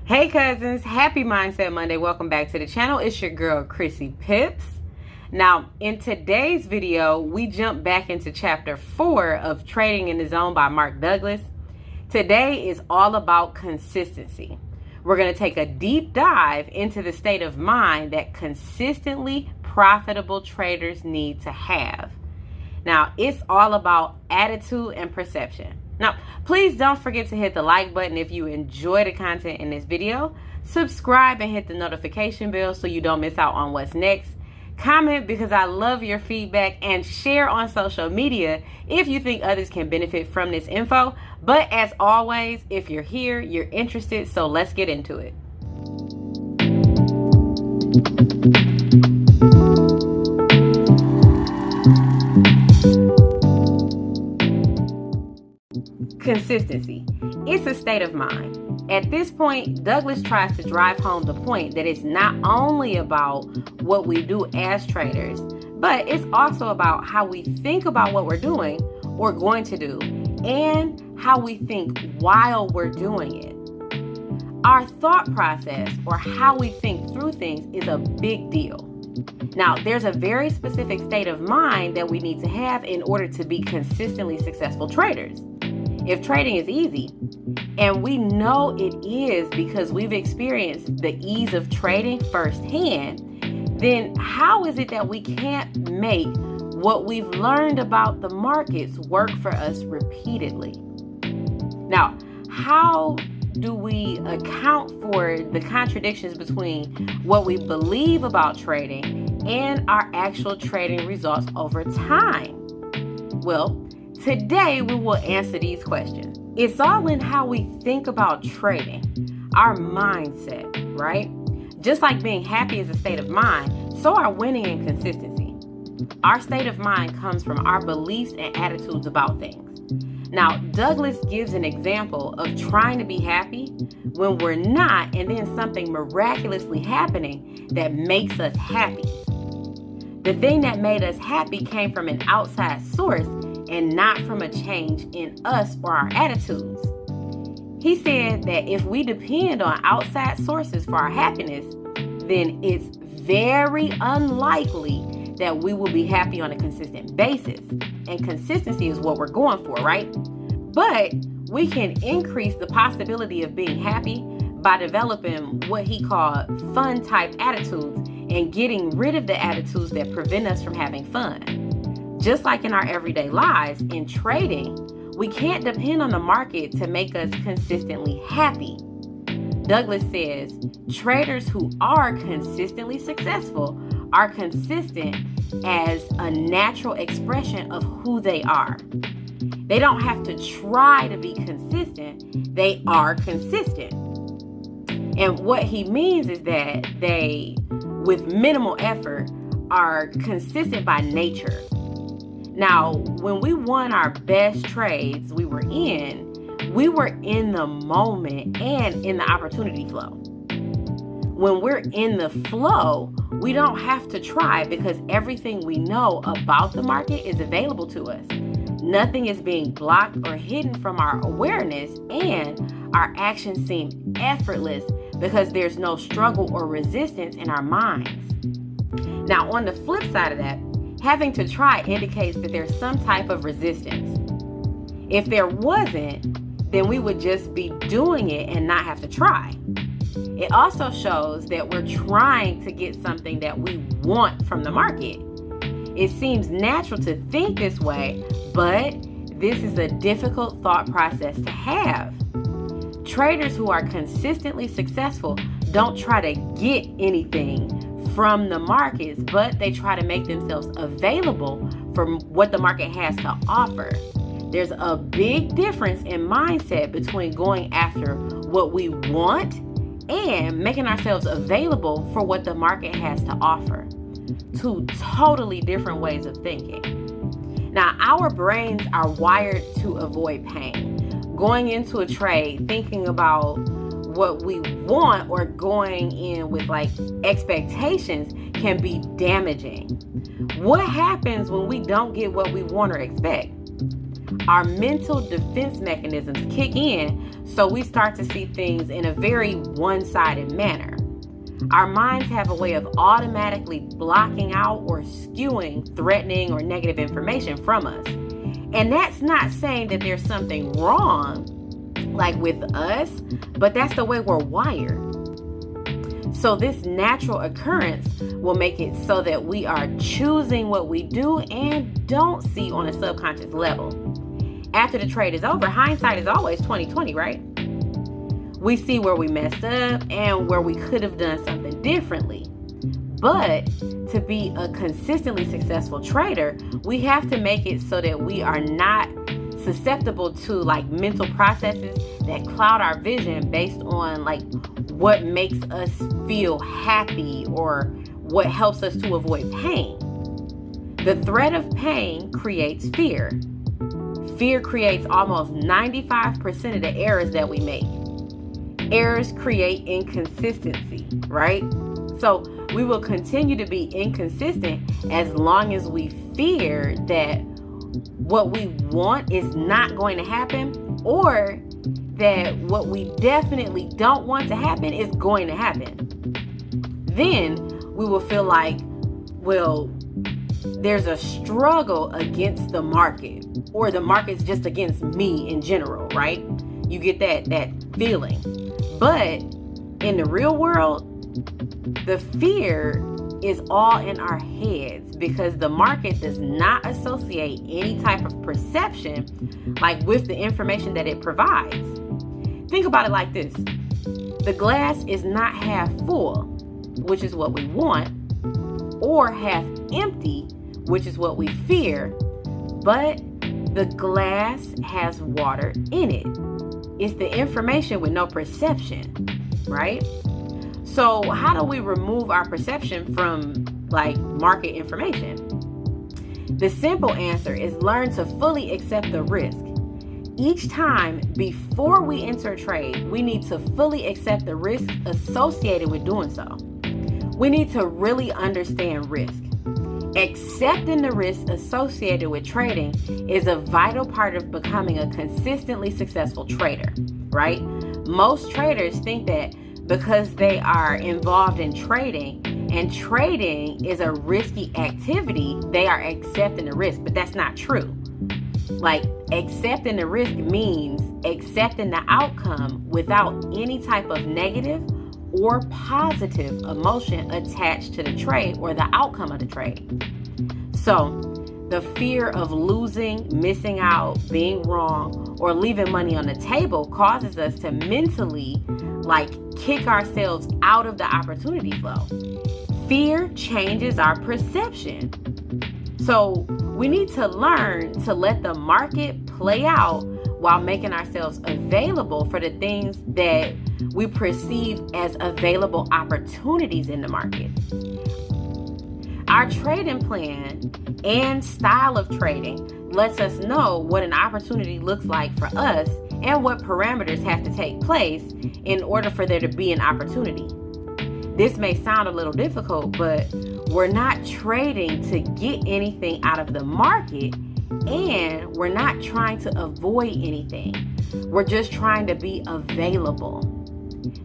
Hey cousins, happy Mindset Monday. Welcome back to the channel. It's your girl Chrissy Pips. Now in today's video, we jump back into chapter 4 of Trading in the Zone by Mark Douglas. Today is all about consistency. We're going to take a deep dive into the state of mind that consistently profitable traders need to have. Now it's all about attitude and perception. Now, please don't forget to hit the like button if you enjoy the content in this video. Subscribe and hit the notification bell so you don't miss out on what's next. Comment because I love your feedback, and share on social media if you think others can benefit from this info. But as always, if you're here, you're interested, so let's get into it. Consistency. It's a state of mind. At this point, Douglas tries to drive home the point that it's not only about what we do as traders, but it's also about how we think about what we're doing or going to do, and how we think while we're doing it. Our thought process, or how we think through things, is a big deal. Now, there's a very specific state of mind that we need to have in order to be consistently successful traders. If trading is easy, and we know it is because we've experienced the ease of trading firsthand, then how is it that we can't make what we've learned about the markets work for us repeatedly? Now, how do we account for the contradictions between what we believe about trading and our actual trading results over time? Well, today we will answer these questions. It's all in how we think about trading, our mindset, right? Just like being happy is a state of mind, so are winning and consistency. Our state of mind comes from our beliefs and attitudes about things. Now, Douglas gives an example of trying to be happy when we're not, and then something miraculously happening that makes us happy. The thing that made us happy came from an outside source and not from a change in us or our attitudes. He said that if we depend on outside sources for our happiness, then it's very unlikely that we will be happy on a consistent basis. And consistency is what we're going for, right? But we can increase the possibility of being happy by developing what he called fun type attitudes and getting rid of the attitudes that prevent us from having fun. Just like in our everyday lives, in trading, we can't depend on the market to make us consistently happy. Douglas says traders who are consistently successful are consistent as a natural expression of who they are. They don't have to try to be consistent, they are consistent. And what he means is that they, with minimal effort, are consistent by nature. Now, when we won our best trades we were in the moment and in the opportunity flow. When we're in the flow, we don't have to try because everything we know about the market is available to us. Nothing is being blocked or hidden from our awareness, and our actions seem effortless because there's no struggle or resistance in our minds. Now, on the flip side of that, having to try indicates that there's some type of resistance. If there wasn't, then we would just be doing it and not have to try. It also shows that we're trying to get something that we want from the market. It seems natural to think this way, but this is a difficult thought process to have. Traders who are consistently successful don't try to get anything from the markets, but they try to make themselves available for what the market has to offer. There's a big difference in mindset between going after what we want and making ourselves available for what the market has to offer. Two totally different ways of thinking. Now, our brains are wired to avoid pain. Going into a trade thinking about what we want or going in with like expectations can be damaging. What happens when we don't get what we want or expect? our mental defense mechanisms kick in, so we start to see things in a very one-sided manner. Our minds have a way of automatically blocking out or skewing threatening or negative information from us. And that's not saying that there's something wrong, like with us, but that's the way we're wired. So this natural occurrence will make it so that we are choosing what we do and don't see on a subconscious level. After the trade is over, hindsight is always 20/20, right? We see where we messed up and where we could have done something differently. But to be a consistently successful trader, we have to make it so that we are not susceptible to like mental processes that cloud our vision based on like what makes us feel happy or what helps us to avoid pain. The threat of pain creates fear. Fear creates almost 95% of the errors that we make. Errors create inconsistency, right? So we will continue to be inconsistent as long as we fear that what we want is not going to happen, or that what we definitely don't want to happen is going to happen. Then we will feel like, well, there's a struggle against the market, or the market's just against me in general, right? You get that feeling. But in the real world, the fear is all in our heads because the market does not associate any type of perception like with the information that it provides. Think about it like this. The glass is not half full, which is what we want, or half empty, which is what we fear, but the glass has water in it. It's the information with no perception, right? So how do we remove our perception from like market information? The simple answer is learn to fully accept the risk. Each time before we enter a trade, we need to fully accept the risk associated with doing so. We need to really understand risk. Accepting the risk associated with trading is a vital part of becoming a consistently successful trader, right? Most traders think that because they are involved in trading and trading is a risky activity, they are accepting the risk, but that's not true. Like, accepting the risk means accepting the outcome without any type of negative or positive emotion attached to the trade or the outcome of the trade. So, the fear of losing, missing out, being wrong, or leaving money on the table causes us to mentally kick ourselves out of the opportunity flow. Fear changes our perception. So we need to learn to let the market play out while making ourselves available for the things that we perceive as available opportunities in the market. Our trading plan and style of trading lets us know what an opportunity looks like for us and what parameters have to take place in order for there to be an opportunity. This may sound a little difficult, but we're not trading to get anything out of the market, and we're not trying to avoid anything. We're just trying to be available.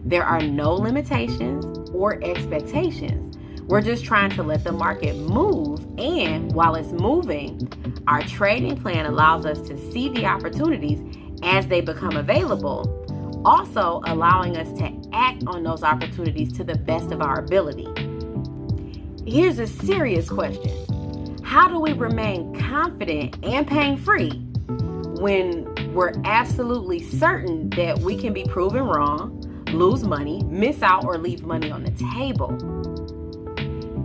There are no limitations or expectations. We're just trying to let the market move, and while it's moving, our trading plan allows us to see the opportunities as they become available, also allowing us to act on those opportunities to the best of our ability. Here's a serious question. How do we remain confident and pain-free when we're absolutely certain that we can be proven wrong, lose money, miss out, or leave money on the table?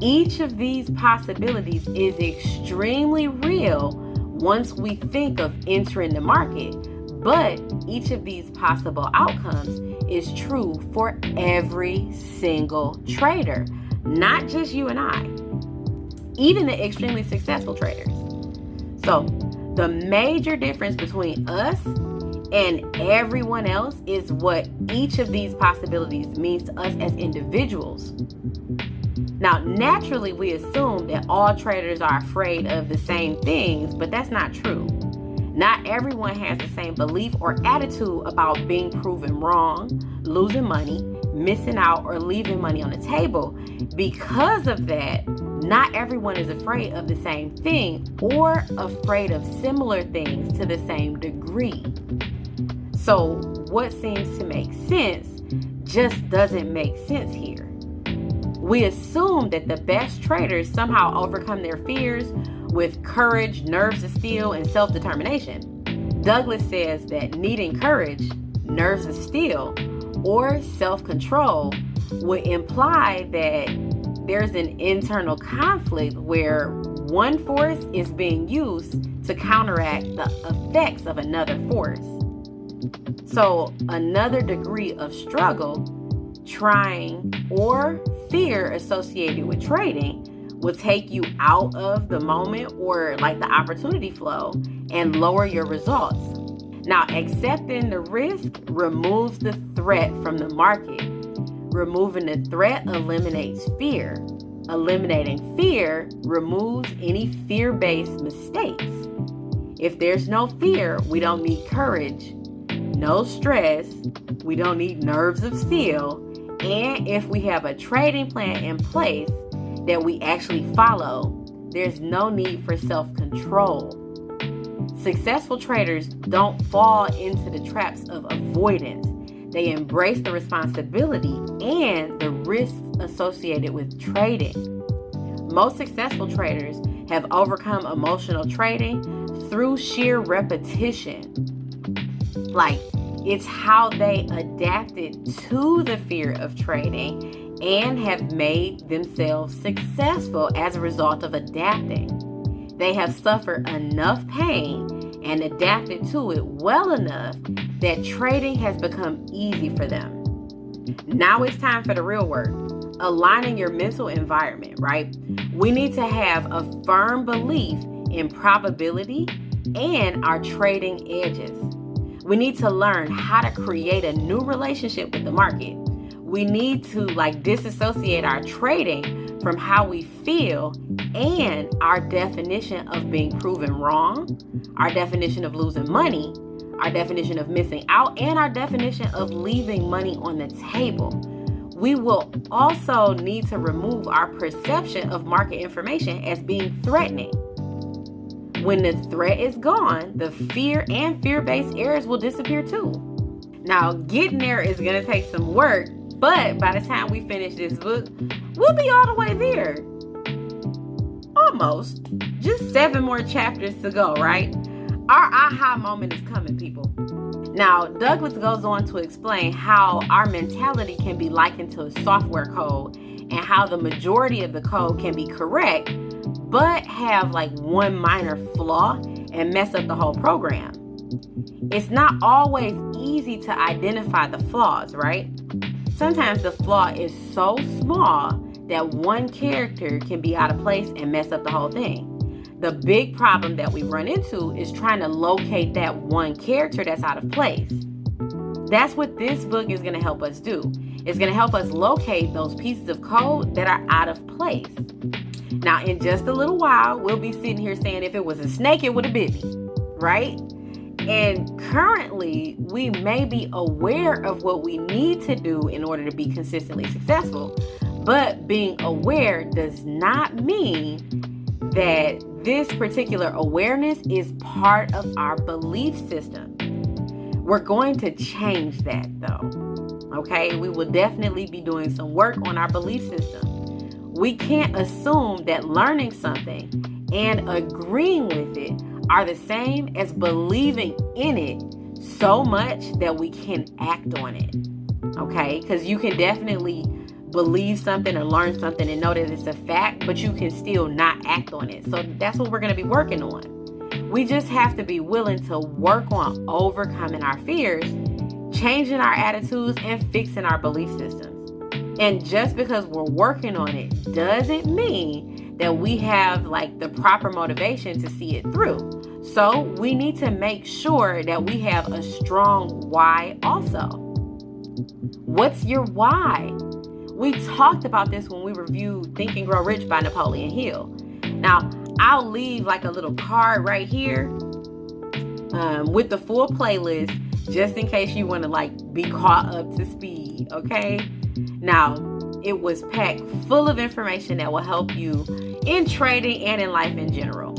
Each of these possibilities is extremely real once we think of entering the market, but each of these possible outcomes is true for every single trader, not just you and I, even the extremely successful traders. So the major difference between us and everyone else is what each of these possibilities means to us as individuals. Now, naturally, we assume that all traders are afraid of the same things, but that's not true. Not everyone has the same belief or attitude about being proven wrong, losing money, missing out, or leaving money on the table. Because of that, not everyone is afraid of the same thing or afraid of similar things to the same degree. So what seems to make sense just doesn't make sense here. We assume that the best traders somehow overcome their fears with courage, nerves of steel, and self-determination. Douglas says that needing courage, nerves of steel, or self-control would imply that there's an internal conflict where one force is being used to counteract the effects of another force. So another degree of struggle, trying, or fear associated with trading will take you out of the moment or like the opportunity flow and lower your results. Now, accepting the risk removes the threat from the market. Removing the threat eliminates fear. Eliminating fear removes any fear-based mistakes. If there's no fear, we don't need courage. No stress, we don't need nerves of steel. And if we have a trading plan in place that we actually follow, there's no need for self-control. Successful traders don't fall into the traps of avoidance. They embrace the responsibility and the risks associated with trading. Most successful traders have overcome emotional trading through sheer repetition. Like, it's how they adapted to the fear of trading and have made themselves successful as a result of adapting. They have suffered enough pain and adapted to it well enough that trading has become easy for them. Now it's time for the real work. Aligning your mental environment, right? We need to have a firm belief in probability and our trading edges. We need to learn how to create a new relationship with the market. We need to disassociate our trading from how we feel and our definition of being proven wrong, our definition of losing money, our definition of missing out, and our definition of leaving money on the table. We will also need to remove our perception of market information as being threatening. When the threat is gone, the fear and fear-based errors will disappear too. Now, getting there is going to take some work, but by the time we finish this book, we'll be all the way there. Almost. Just 7 more chapters to go, right? Our aha moment is coming, people. Now, Douglas goes on to explain how our mentality can be likened to software code and how the majority of the code can be correct, but have one minor flaw and mess up the whole program. It's not always easy to identify the flaws, right? Sometimes the flaw is so small that one character can be out of place and mess up the whole thing. The big problem that we run into is trying to locate that one character that's out of place. That's what this book is going to help us do. It's going to help us locate those pieces of code that are out of place. Now, in just a little while, we'll be sitting here saying if it was a snake, it would have bit me, right? And currently, we may be aware of what we need to do in order to be consistently successful, but being aware does not mean that this particular awareness is part of our belief system. We're going to change that though, okay? We will definitely be doing some work on our belief system. We can't assume that learning something and agreeing with it are the same as believing in it so much that we can act on it, okay? Because you can definitely believe something or learn something and know that it's a fact, but you can still not act on it. So that's what we're going to be working on. We just have to be willing to work on overcoming our fears, changing our attitudes, and fixing our belief systems. And just because we're working on it doesn't mean that we have the proper motivation to see it through. So we need to make sure that we have a strong why also. What's your why? We talked about this when we reviewed Think and Grow Rich by Napoleon Hill. Now, I'll leave a little card right here with the full playlist, just in case you want to like be caught up to speed, okay? Now, it was packed full of information that will help you in trading and in life in general.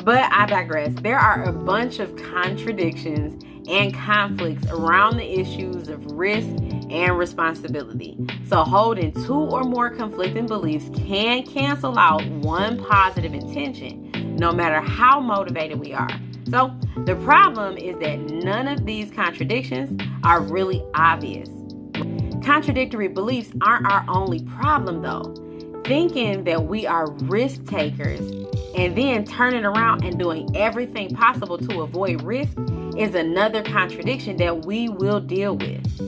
But I digress. There are a bunch of contradictions and conflicts around the issues of risk and responsibility. So holding two or more conflicting beliefs can cancel out one positive intention, no matter how motivated we are. So the problem is that none of these contradictions are really obvious. Contradictory beliefs aren't our only problem though. Thinking that we are risk takers and then turning around and doing everything possible to avoid risk is another contradiction that we will deal with.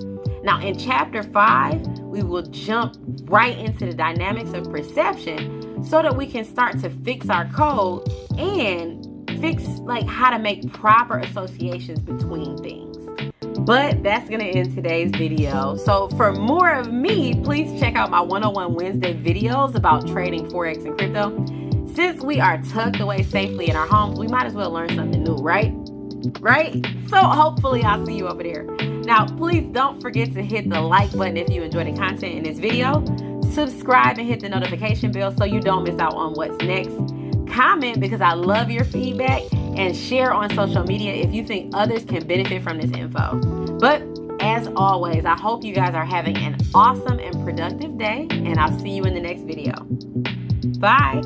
Now in chapter 5, we will jump right into the dynamics of perception so that we can start to fix our code and fix like how to make proper associations between things. But that's going to end today's video. So for more of me, please check out my 101 Wednesday videos about trading Forex and crypto. Since we are tucked away safely in our homes, we might as well learn something new, right? So hopefully I'll see you over there. Now, please don't forget to hit the like button if you enjoy the content in this video. Subscribe and hit the notification bell so you don't miss out on what's next. Comment because I love your feedback, and share on social media if you think others can benefit from this info. But as always, I hope you guys are having an awesome and productive day, and I'll see you in the next video. Bye.